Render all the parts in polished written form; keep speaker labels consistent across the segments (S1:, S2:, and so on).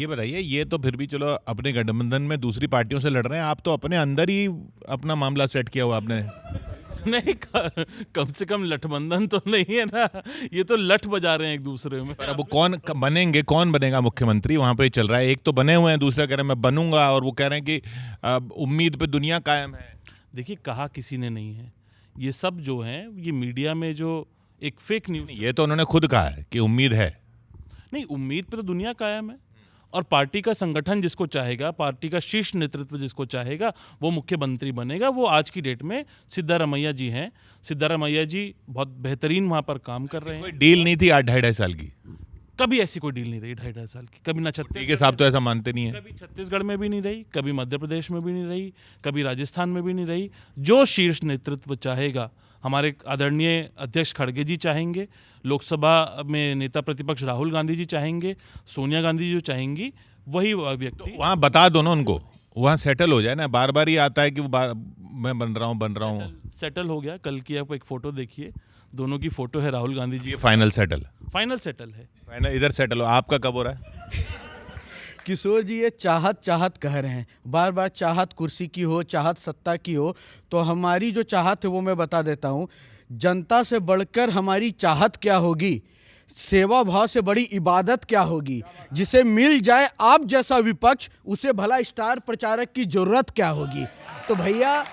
S1: ये बताइए, ये तो फिर भी चलो अपने गठबंधन में दूसरी पार्टियों से लड़ रहे हैं, आप तो अपने अंदर ही अपना मामला सेट किया हुआ आपने।
S2: नहीं, कम से कम लठबंधन तो नहीं है ना, ये तो लठ बजा रहे हैं एक दूसरे में।
S1: पर अब वो कौन बनेगा मुख्यमंत्री, वहां पे चल रहा है। एक तो बने हुए हैं, दूसरा कह रहे हैं मैं बनूंगा, और वो कह रहे हैं कि उम्मीद पे दुनिया कायम है।
S2: देखिए, कहा किसी ने नहीं है, ये सब जो है ये मीडिया में जो एक फेक न्यूज़।
S1: ये तो उन्होंने खुद कहा है कि उम्मीद है।
S2: नहीं, उम्मीद पे तो दुनिया कायम है, और पार्टी का संगठन जिसको चाहेगा, पार्टी का शीर्ष नेतृत्व जिसको चाहेगा, वो मुख्यमंत्री बनेगा। वो आज की डेट में सिद्धारमैया जी हैं। सिद्धारमैया जी बहुत बेहतरीन वहाँ पर काम कर रहे
S1: कोई
S2: हैं।
S1: डील नहीं थी 8-2.5 साल की?
S2: कभी ऐसी कोई डील नहीं रही 2.5 साल की, कभी ना
S1: ठीक है
S2: छत्तीसगढ़
S1: साहब, तो ऐसा मानते नहीं है।
S2: कभी छत्तीसगढ़ में भी नहीं रही, कभी मध्य प्रदेश में भी नहीं रही, कभी राजस्थान में भी नहीं रही। जो शीर्ष नेतृत्व चाहेगा, हमारे आदरणीय अध्यक्ष खड़गे जी चाहेंगे, लोकसभा में नेता प्रतिपक्ष राहुल गांधी जी चाहेंगे, सोनिया गांधी जी जो चाहेंगी, वही व्यक्ति।
S1: वहाँ बता दो ना उनको, वहाँ सेटल हो जाए ना। बार बार ये आता है कि मैं बन रहा हूँ।
S2: सेटल हो गया। कल की आप एक फोटो देखिए, दोनों की फोटो है राहुल गांधी जी।
S1: ये फाइनल सेटल
S2: है।
S1: फाइनल इधर सेटल हो। आपका कब हो रहा है?
S3: किशोर जी, ये चाहत कह रहे हैं, बार बार चाहत कुर्सी की हो, चाहत सत्ता की हो। तो हमारी जो चाहत है वो मैं बता देता हूँ। जनता से बढ़कर हमारी चाहत क्या होगी, सेवा भाव से बड़ी इबादत क्या होगी। जिसे मिल जाए आप जैसा विपक्ष, उसे भला स्टार प्रचारक की जरूरत क्या होगी। तो भैया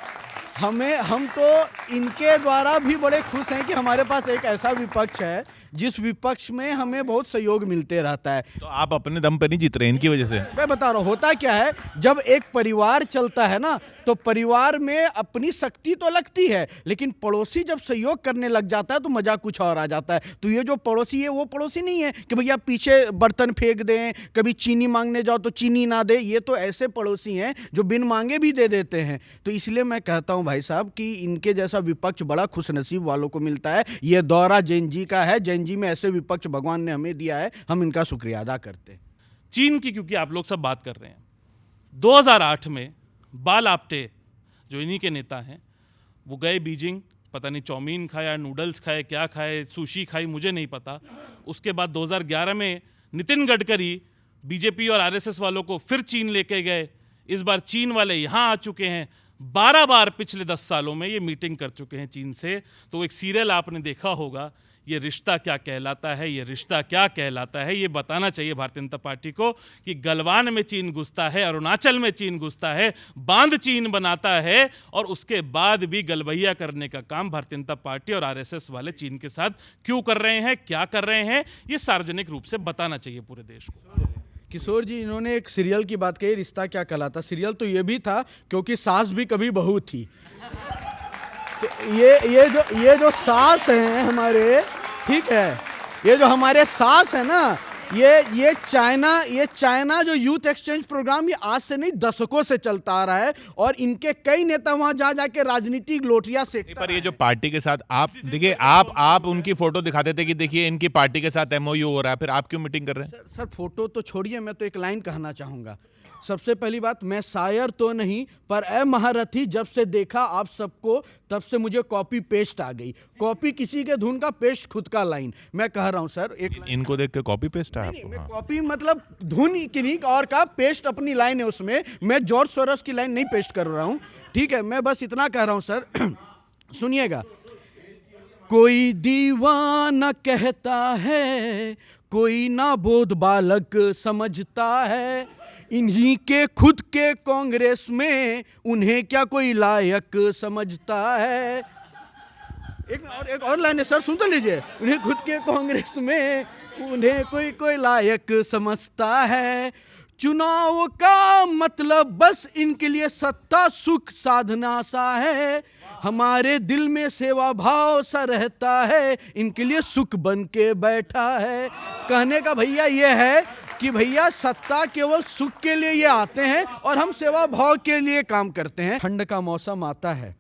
S3: हम तो इनके द्वारा भी बड़े खुश हैं कि हमारे पास एक ऐसा विपक्ष है जिस विपक्ष में हमें बहुत सहयोग मिलते रहता है।
S1: तो आप अपने दम पे नहीं जीत रहे इनकी वजह से?
S3: मैं बता रहा हूँ, होता क्या है, जब एक परिवार चलता है ना, तो परिवार में अपनी शक्ति तो लगती है, लेकिन पड़ोसी जब सहयोग करने लग जाता है तो मजा कुछ और आ जाता है। तो ये जो पड़ोसी है वो पड़ोसी नहीं है कि भैया पीछे बर्तन फेंक दें, कभी चीनी मांगने जाओ तो चीनी ना दे। ये तो ऐसे पड़ोसी हैं जो बिन मांगे भी दे देते हैं। तो इसलिए मैं कहता हूँ भाई साहब कि इनके जैसा विपक्ष बड़ा खुशनसीब वालों को मिलता है। ये दौरा जैन जी का है, जैन जी में ऐसे विपक्ष भगवान ने हमें दिया है, हम इनका शुक्रिया अदा करते हैं।
S2: चीन की क्योंकि आप लोग सब बात कर रहे हैं, 2008 में बाल आप्टे जो इन्हीं के नेता हैं, वो गए बीजिंग, पता नहीं चाउमीन खाया, नूडल्स खाए, क्या खाए, सुशी खाई, मुझे नहीं पता। उसके बाद 2011 में नितिन गडकरी बीजेपी और आरएसएस वालों को फिर चीन लेके गए। इस बार चीन वाले यहाँ आ चुके हैं। 12 बार पिछले 10 सालों में ये मीटिंग कर चुके हैं चीन से। तो एक सीरियल आपने देखा होगा, ये रिश्ता क्या कहलाता है, ये रिश्ता क्या कहलाता है। ये बताना चाहिए भारतीय जनता पार्टी को कि गलवान में चीन घुसता है, अरुणाचल में चीन घुसता है, बांध चीन बनाता है, और उसके बाद भी गलबैया करने का काम भारतीय जनता पार्टी और आरएसएस वाले चीन के साथ क्यों कर रहे हैं, क्या कर रहे हैं, ये सार्वजनिक रूप से बताना चाहिए पूरे देश को।
S3: किशोर जी, इन्होंने एक सीरियल की बात कही, रिश्ता क्या कहलाता। सीरियल तो ये भी था क्योंकि सास भी कभी बहू थी। तो ये जो सास हैं हमारे, ठीक है, ये जो हमारे सास है ना, ये चाइना जो यूथ एक्सचेंज प्रोग्राम, ये आज से नहीं दशकों से चलता आ रहा है, और इनके कई नेता वहां जा जाके राजनीतिक लोटियां सेकते।
S1: पर ये जो पार्टी के साथ आप देखिए, आप उनकी फोटो दिखाते थे कि देखिए इनकी पार्टी के साथ एमओयू हो रहा है, फिर आप क्यों मीटिंग कर रहे हैं?
S3: सर फोटो तो छोड़िए, मैं तो एक लाइन कहना चाहूंगा। सबसे पहली बात, मैं शायर तो नहीं, पर ए महारथी, जब से देखा आप सबको तब से मुझे कॉपी पेस्ट आ गई। कॉपी किसी के धुन का, पेस्ट खुद का लाइन। मैं कह रहा हूं सर,
S1: इनको देख के कॉपी पेस्ट है
S3: नहीं,
S1: आपको?
S3: मैं
S1: हाँ।
S3: कॉपी मतलब धुन किन्हीं और का, पेस्ट अपनी लाइन है उसमें। मैं जॉर्ज सोरोस की लाइन नहीं पेस्ट कर रहा हूं, ठीक है। मैं बस इतना कह रहा हूं सर सुनिएगा। कोई दीवाना कहता है, कोई ना बोध बालक समझता है, इन्हीं के खुद के कांग्रेस में उन्हें क्या कोई लायक समझता है। एक और लाइन है सर, सुन तो लीजिए। उन्हें खुद के कांग्रेस में उन्हें कोई लायक समझता है। चुनाव का मतलब बस इनके लिए सत्ता सुख साधना सा है। हमारे दिल में सेवा भाव सा रहता है, इनके लिए सुख बन के बैठा है। कहने का भैया ये है कि भैया सत्ता केवल सुख के लिए ये आते हैं, और हम सेवा भाव के लिए काम करते हैं। ठंड का मौसम आता है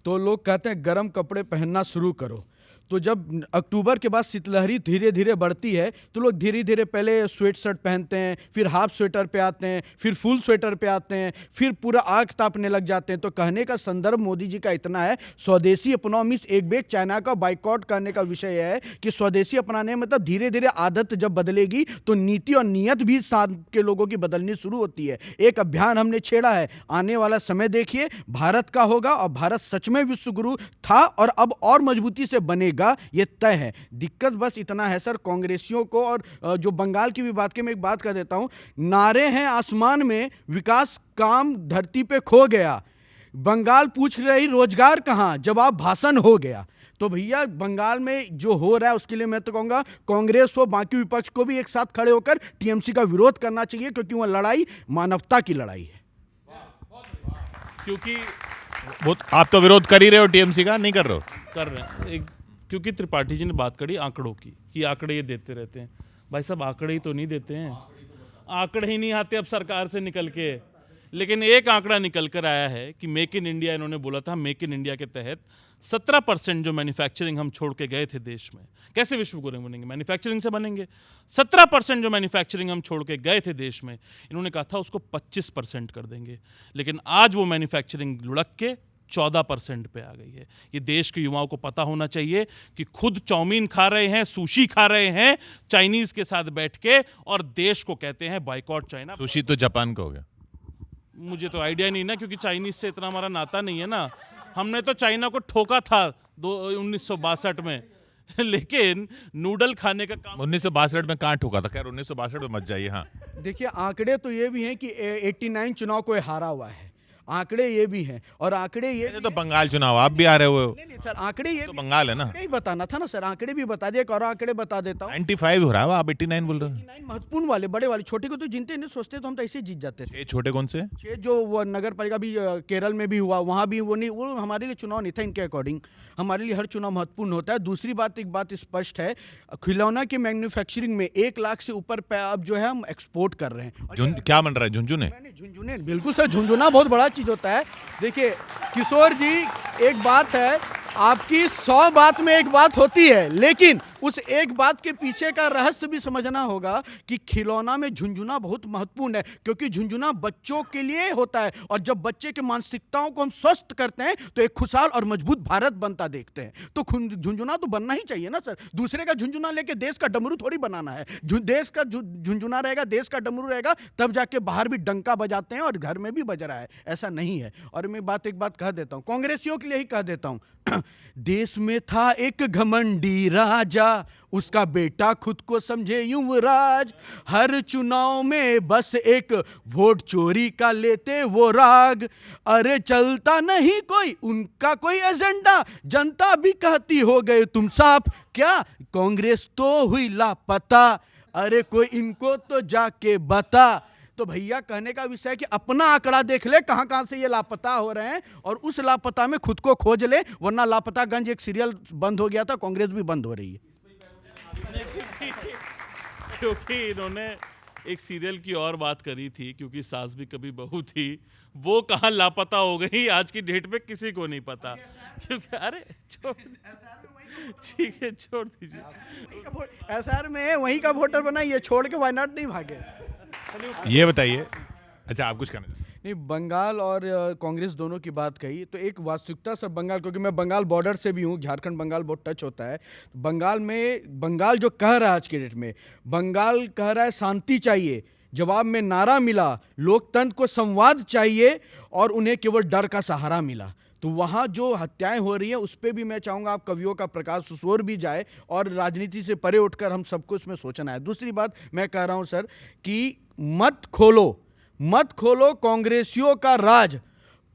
S3: तो लोग कहते हैं गर्म कपड़े पहनना शुरू करो, तो जब अक्टूबर के बाद शीतलहरी धीरे धीरे बढ़ती है तो लोग धीरे धीरे पहले स्वेट शर्ट पहनते हैं, फिर हाफ स्वेटर पे आते हैं, फिर फुल स्वेटर पे आते हैं, फिर पूरा आग तापने लग जाते हैं। तो कहने का संदर्भ मोदी जी का इतना है, स्वदेशी अपनाओ मीन्स एक बेग चाइना का बाइकआउट करने का विषय है कि स्वदेशी अपनाने मतलब धीरे धीरे आदत जब बदलेगी तो नीति और नियत भी साथ के लोगों की बदलनी शुरू होती है। एक अभियान हमने छेड़ा है, आने वाला समय देखिए भारत का होगा और भारत सच में विश्व गुरु था और अब और मजबूती से बनेगा, ये तय है। दिक्कत बस इतना है सर कांग्रेसियों को, और जो बंगाल की भी बात की मैं एक बात कर देता हूं, नारे हैं आसमान में, विकास काम धरती पे खो गया, बंगाल पूछ रही रोजगार कहां, जवाब भाषण हो गया। तो भैया बंगाल में जो हो रहा है उसके लिए मैं तो कहूंगा कांग्रेस हो बाकी विपक्ष को भी एक साथ खड़े होकर टीएमसी का विरोध करना चाहिए, क्योंकि वह लड़ाई मानवता की लड़ाई है।
S2: क्योंकि
S1: वो आप तो विरोध कर ही रहे हो टीएमसी का, नहीं कर रहे हो?
S2: कर रहे हैं क्योंकि त्रिपाठी जी ने बात करी आंकड़ों की कि आंकड़े ये देते रहते हैं। भाई साहब आंकड़े ही तो नहीं देते हैं, आंकड़े ही नहीं आते अब सरकार से निकल के। लेकिन एक आंकड़ा निकल कर आया है कि मेक इन इंडिया, इन्होंने बोला था मेक इन इंडिया के तहत 17% जो मैन्युफैक्चरिंग हम छोड़ के गए थे देश में, कैसे विश्व गुरु बनेंगे? मैन्युफैक्चरिंग से बनेंगे। 17% जो मैन्युफैक्चरिंग हम छोड़ के गए थे देश में, इन्होंने कहा था उसको 25% कर देंगे। लेकिन आज वो मैन्युफैक्चरिंग लुढ़क के 14% पे आ गई है। ये देश के युवाओं को पता होना चाहिए कि खुद चाउमीन खा रहे हैं, सुशी खा रहे हैं चाइनीज के साथ बैठ के, और देश को कहते हैं बाइकॉट चाइना।
S1: सुशी तो जापान का हो गया।
S2: मुझे तो आइडिया नहीं ना, क्योंकि चाइनीज से इतना हमारा नाता नहीं है ना। हमने तो चाइना को ठोका था 1962 में, लेकिन नूडल खाने का काम
S1: 1962 में कहाँ ठोका था? खैर 1962 में मत जाइए। हाँ
S3: देखिए आंकड़े तो ये भी हैं कि 89 चुनाव को हारा हुआ है, आंकड़े ये भी हैं, और आंकड़े ये
S1: तो बंगाल चुनाव आप भी आ रहे हो।
S3: नहीं सर, आंकड़े ये
S1: तो बंगाल है ना,
S3: नहीं बताना था ना सर, आंकड़े भी बता दिए, और आंकड़े बता देता हूँ।
S1: 95 हो रहा है, आप 89 बोल रहे हो।
S3: 89 महत्वपूर्ण वाले बड़े वाले, छोटे को तो जिनते नहीं सोचते तो हम तो ऐसे जीत जाते थे।
S1: ये छोटे कौन से?
S3: ये जो वो नगर पालिका भी केरल में भी हुआ, वहाँ भी वो नहीं, वो हमारे लिए चुनाव नहीं था इनके अकॉर्डिंग। हमारे लिए हर चुनाव महत्वपूर्ण होता है। दूसरी बात, एक बात स्पष्ट है, खिलौना की मैन्युफैक्चरिंग में 1 लाख से ऊपर अब जो है हम एक्सपोर्ट कर रहे हैं।
S1: क्या बन रहा है? झुंझुने?
S3: झुंझुने, बिल्कुल सर, झुंझुना बहुत बड़ा चीज होता है। देखिए किशोर जी, एक बात है, आपकी 100 बात में एक बात होती है, लेकिन उस एक बात के पीछे का रहस्य भी समझना होगा कि खिलौना में झुंझुना बहुत महत्वपूर्ण है, क्योंकि झुंझुना बच्चों के लिए होता है, और जब बच्चे के मानसिकताओं को हम स्वस्थ करते हैं तो एक खुशहाल और मजबूत भारत बनता देखते हैं। तो झुंझुना तो बनना ही चाहिए ना सर। दूसरे का झुंझुना लेके देश का डमरू थोड़ी बनाना है। देश का झुंझुना रहेगा, देश का डमरू रहेगा, तब जाके बाहर भी डंका बजाते हैं और घर में भी बज रहा है, ऐसा नहीं है। और मैं एक बात कह देता हूं, कांग्रेसियों के लिए ही कह देता हूं, देश में था एक घमंडी राजा, उसका बेटा खुद को समझे युवराज, हर चुनाव में बस एक वोट चोरी का लेते वो राग, अरे चलता नहीं कोई उनका कोई एजेंडा, जनता भी कहती हो गए तुम साफ, क्या कांग्रेस तो हुई लापता, अरे कोई इनको तो जाके बता। तो भैया कहने का विषय है कि अपना आंकड़ा देख ले, कहां कहां से ये लापता हो रहे हैं, और उस लापता में खुद को खोज ले, वरना लापतागंज एक सीरियल बंद हो गया था, कांग्रेस भी बंद हो रही है।
S2: क्योंकि इन्होंने एक सीरियल की और बात करी थी, क्योंकि सास भी कभी बहू थी, वो कहाँ लापता हो गई आज की डेट में किसी को नहीं पता। क्योंकि अरे छोड़, ठीक है छोड़ दीजिए।
S3: एसआर में वहीं का वोटर बना, ये छोड़ के वायनाड नहीं भागे।
S1: ये बताइए, अच्छा आप कुछ कहना चाहते हैं?
S3: नहीं, बंगाल और कांग्रेस दोनों की बात कही तो एक वास्तविकता सर, बंगाल, क्योंकि मैं बंगाल बॉर्डर से भी हूँ, झारखंड बंगाल बहुत टच होता है। बंगाल में, बंगाल जो कह रहा है आज के डेट में, बंगाल कह रहा है शांति चाहिए, जवाब में नारा मिला लोकतंत्र को संवाद चाहिए, और उन्हें केवल डर का सहारा मिला। तो वहाँ जो हत्याएं हो रही हैं उस पर भी मैं चाहूँगा आप कवियों का प्रकाश सुसोर भी जाए, और राजनीति से परे उठकर हम सबको इसमें सोचना है। दूसरी बात मैं कह रहा हूँ सर कि मत खोलो कांग्रेसियों का राज,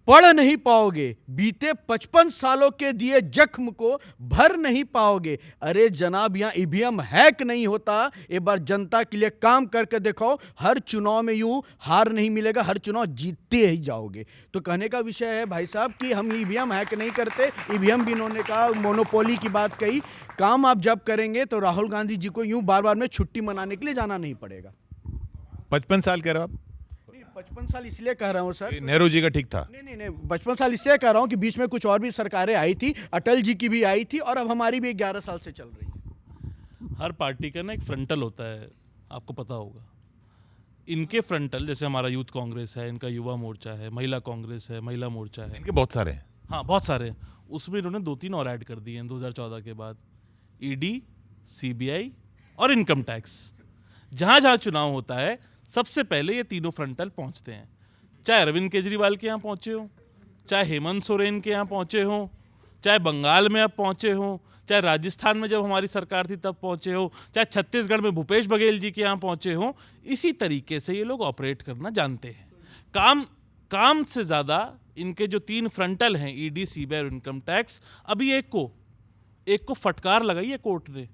S3: पढ़ नहीं पाओगे, बीते 55 सालों के दिए जख्म को भर नहीं पाओगे। अरे जनाब, यहाँ ईवीएम हैक नहीं होता, एक बार जनता के लिए काम करके देखो, हर चुनाव में यूं हार नहीं मिलेगा, हर चुनाव जीतते ही जाओगे। तो कहने का विषय है भाई साहब कि हम ईवीएम हैक नहीं करते, ईवीएम भी इन्होंने कहा, मोनोपोली की बात कही, काम आप जब करेंगे तो राहुल गांधी जी को यूं बार बार में छुट्टी मनाने के लिए जाना नहीं पड़ेगा।
S1: 55 साल कह रहे हो आप?
S3: 55 साल इसलिए कह रहा हूँ सर,
S1: नेहरू जी का ठीक था।
S3: नहीं 55 साल इसलिए कह रहा हूँ कि बीच में कुछ और भी सरकारें आई थी, अटल जी की भी आई थी, और अब हमारी भी 11 साल से चल रही है।
S2: हर पार्टी का ना एक फ्रंटल होता है, आपको पता होगा। इनके फ्रंटल जैसे हमारा यूथ कांग्रेस है, इनका युवा मोर्चा है, महिला कांग्रेस है, महिला मोर्चा है,
S1: इनके बहुत सारे हैं।
S2: हाँ बहुत सारे हैं। उसमें इन्होंने 2-3 और ऐड कर दिए हैं 2014 के बाद, ईडी, सीबीआई और इनकम टैक्स। जहाँ जहाँ चुनाव होता है सबसे पहले ये तीनों फ्रंटल पहुँचते हैं, चाहे अरविंद केजरीवाल के यहाँ पहुँचे हो, चाहे हेमंत सोरेन के यहाँ पहुँचे हो, चाहे बंगाल में अब पहुँचे हो, चाहे राजस्थान में जब हमारी सरकार थी तब पहुँचे हो, चाहे छत्तीसगढ़ में भूपेश बघेल जी के यहाँ पहुँचे हो। इसी तरीके से ये लोग ऑपरेट करना जानते हैं। काम से ज़्यादा इनके जो 3 फ्रंटल हैं, ईडी, सीबीआई और इनकम टैक्स, अभी एक को फटकार लगाई है कोर्ट ने।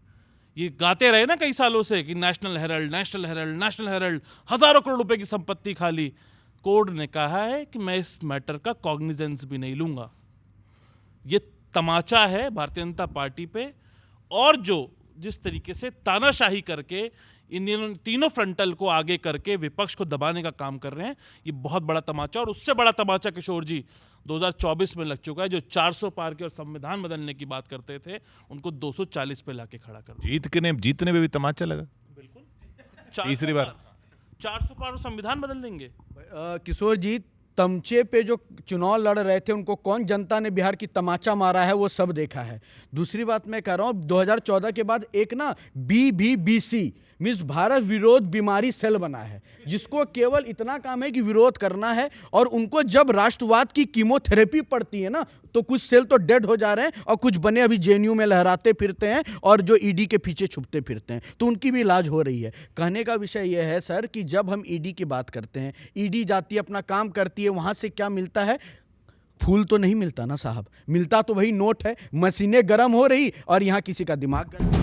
S2: ये गाते रहे ना कई सालों से कि national Herald, national Herald, national Herald, हजारों करोड़ रुपए की संपत्ति खाली। कोर्ट ने कहा है कि मैं इस मैटर का कॉग्निजेंस भी नहीं लूंगा। ये तमाचा है भारतीय जनता पार्टी पे, और जो जिस तरीके से तानाशाही करके इन तीनों फ्रंटल को आगे करके विपक्ष को दबाने का काम कर रहे हैं, ये बहुत बड़ा तमाचा। और उससे बड़ा तमाचा किशोर जी 2024 में लग चुका है। जो 400 पार के और संविधान बदलने की बात करते थे, उनको 240 पे लाके खड़ा कर दिया।
S1: जीतने में भी तमाचा लगा।
S2: बिल्कुल,
S1: तीसरी बार
S2: 400 पार और संविधान बदल देंगे।
S3: किशोर जी, तमचे पे जो चुनाव लड़ रहे थे उनको कौन जनता ने बिहार की तमाचा मारा है वो सब देखा है। दूसरी बात मैं कह रहा हूँ, 2014 के बाद एक ना BVBC मीन्स भारत विरोध बीमारी सेल बना है, जिसको केवल इतना काम है कि विरोध करना है। और उनको जब राष्ट्रवाद की कीमोथेरेपी पड़ती है ना, तो कुछ सेल तो डेड हो जा रहे हैं और कुछ बने अभी जेएनयू में लहराते फिरते हैं और जो ईडी के पीछे छुपते फिरते हैं, तो उनकी भी इलाज हो रही है। कहने का विषय यह है सर कि जब हम ईडी की बात करते हैं, ईडी जाती है, अपना काम करती है, वहाँ से क्या मिलता है? फूल तो नहीं मिलता ना साहब, मिलता तो वही नोट है। मशीनें गर्म हो रही और यहाँ किसी का दिमाग गर्म।